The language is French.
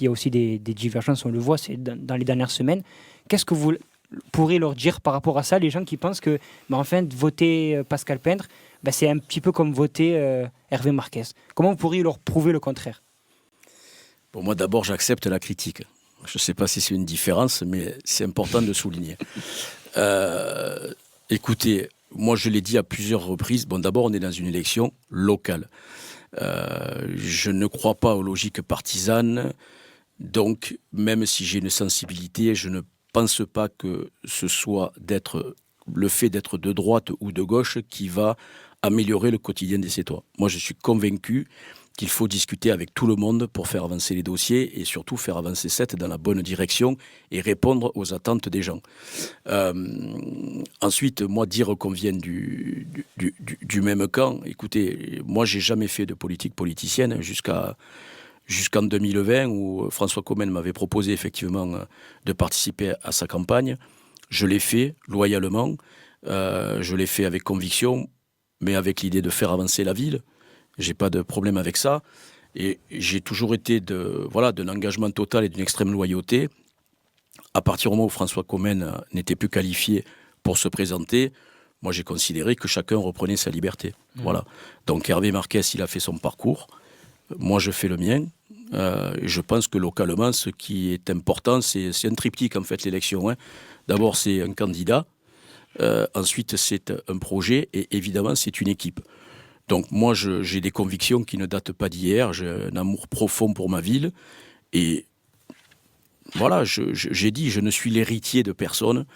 il y a aussi des divergences, on le voit dans les dernières semaines. Qu'est-ce que vous pourriez leur dire par rapport à ça, les gens qui pensent que, enfin, voter Pascal Pendre, c'est un petit peu comme voter Hervé Marquez. Comment vous pourriez leur prouver le contraire? Pour moi, d'abord, j'accepte la critique. Je ne sais pas si c'est une différence, mais c'est important de le souligner. Écoutez, moi, je l'ai dit à plusieurs reprises. Bon, d'abord, on est dans une élection locale. Je ne crois pas aux logiques partisanes. Donc, même si j'ai une sensibilité, je ne pense pas que ce soit le fait d'être de droite ou de gauche qui va améliorer le quotidien des Sétois. Moi, je suis convaincu qu'il faut discuter avec tout le monde pour faire avancer les dossiers et surtout faire avancer cette dans la bonne direction et répondre aux attentes des gens. Ensuite, moi, dire qu'on vient du même camp, écoutez, moi, j'ai jamais fait de politique politicienne jusqu'en 2020 où François Commen m'avait proposé effectivement de participer à sa campagne. Je l'ai fait loyalement, je l'ai fait avec conviction, mais avec l'idée de faire avancer la ville. J'ai pas de problème avec ça. Et j'ai toujours été d'un engagement total et d'une extrême loyauté. À partir du moment où François Commen n'était plus qualifié pour se présenter, moi j'ai considéré que chacun reprenait sa liberté. Voilà. Donc Hervé Marquez, il a fait son parcours. Moi je fais le mien. Je pense que localement, ce qui est important, c'est un triptyque en fait, l'élection. Hein. D'abord, c'est un candidat. Ensuite, c'est un projet. Et évidemment, c'est une équipe. Donc moi, j'ai des convictions qui ne datent pas d'hier. J'ai un amour profond pour ma ville. Et voilà, j'ai dit, je ne suis l'héritier de personne.